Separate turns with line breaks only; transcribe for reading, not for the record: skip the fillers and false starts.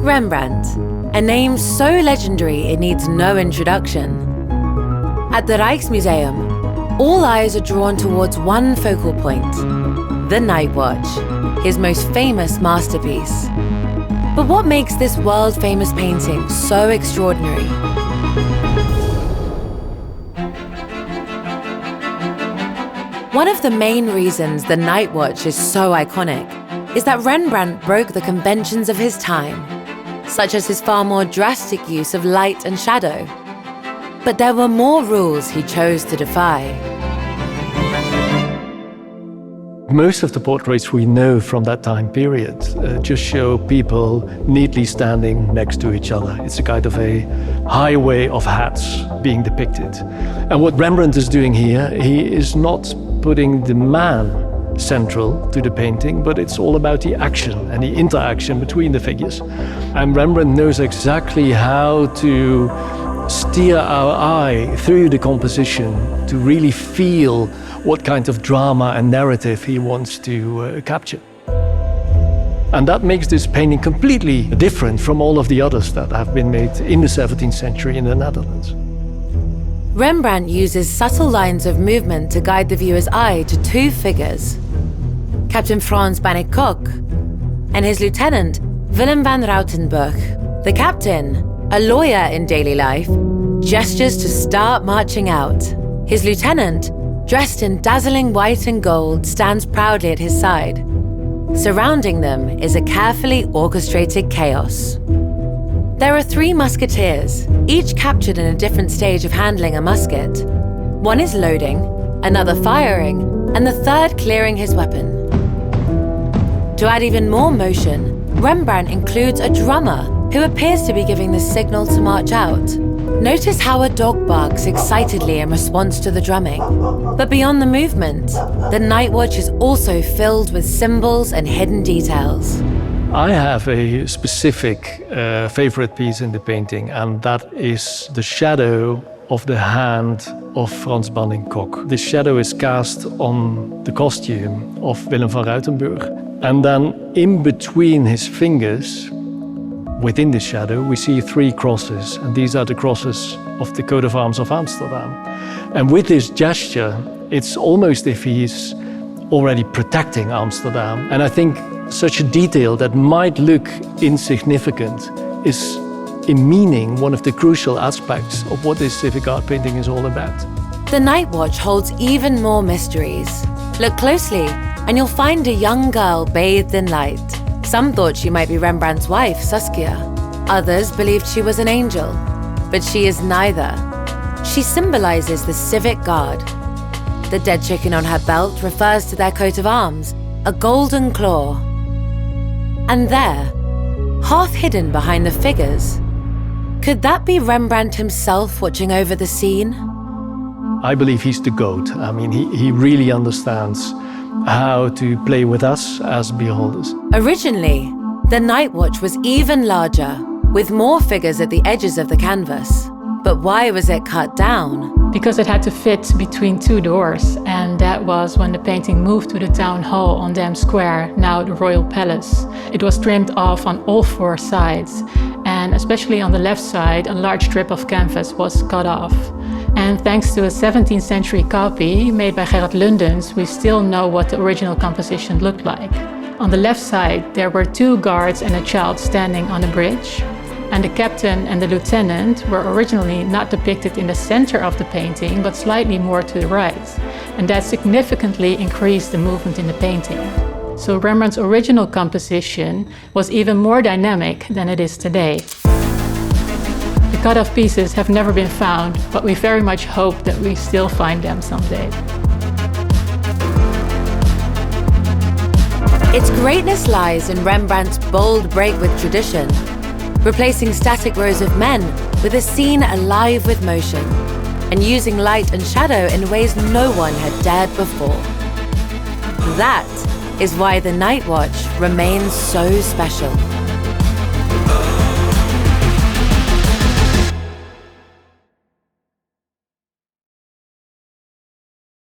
Rembrandt, a name so legendary it needs no introduction. At the Rijksmuseum, all eyes are drawn towards one focal point, the Nightwatch, his most famous masterpiece. But what makes this world-famous painting so extraordinary? One of the main reasons the Nightwatch is so iconic is that Rembrandt broke the conventions of his time, such as his far more drastic use of light and shadow. But there were more rules he chose to defy.
Most of the portraits we know from that time period just show people neatly standing next to each other. It's a kind of a highway of hats being depicted. And what Rembrandt is doing here, he is not putting the man central to the painting, but it's all about the action and the interaction between the figures. And Rembrandt knows exactly how to steer our eye through the composition to really feel what kind of drama and narrative he wants to capture. And that makes this painting completely different from all of the others that have been made in the 17th century in the Netherlands.
Rembrandt uses subtle lines of movement to guide the viewer's eye to two figures, Captain Frans Bannekoek and his lieutenant, Willem van Rautenburg. The captain, a lawyer in daily life, gestures to start marching out. His lieutenant, dressed in dazzling white and gold, stands proudly at his side. Surrounding them is a carefully orchestrated chaos. There are 3 musketeers, each captured in a different stage of handling a musket. One is loading, another firing, and the third clearing his weapon. To add even more motion, Rembrandt includes a drummer who appears to be giving the signal to march out. Notice how a dog barks excitedly in response to the drumming. But beyond the movement, the Nightwatch is also filled with symbols and hidden details.
I have a specific favorite piece in the painting, and that is the shadow of the hand of Frans Bannekoek. This shadow is cast on the costume of Willem van Rautenburg. And then in between his fingers, within the shadow, we see 3 crosses, and these are the crosses of the coat of arms of Amsterdam. And with this gesture, it's almost if he's already protecting Amsterdam. And I think such a detail that might look insignificant is, in meaning, one of the crucial aspects of what this civic art painting is all about.
The Nightwatch holds even more mysteries. Look closely, and you'll find a young girl bathed in light. Some thought she might be Rembrandt's wife, Saskia. Others believed she was an angel, but she is neither. She symbolizes the civic guard. The dead chicken on her belt refers to their coat of arms, a golden claw. And there, half hidden behind the figures, could that be Rembrandt himself watching over the scene?
I believe he's the GOAT. I mean, he really understands how to play with us as beholders.
Originally, the Nightwatch was even larger, with more figures at the edges of the canvas. But why was it cut down?
Because it had to fit between 2 doors, and that was when the painting moved to the town hall on Dam Square, now the Royal Palace. It was trimmed off on all 4 sides, and especially on the left side, a large strip of canvas was cut off. And thanks to a 17th century copy made by Gerard Lundens, we still know what the original composition looked like. On the left side, there were 2 guards and a child standing on a bridge. And the captain and the lieutenant were originally not depicted in the center of the painting, but slightly more to the right. And that significantly increased the movement in the painting. So Rembrandt's original composition was even more dynamic than it is today. The cut-off pieces have never been found, but we very much hope that we still find them someday.
Its greatness lies in Rembrandt's bold break with tradition, replacing static rows of men with a scene alive with motion, and using light and shadow in ways no one had dared before. That is why the Nightwatch remains so special.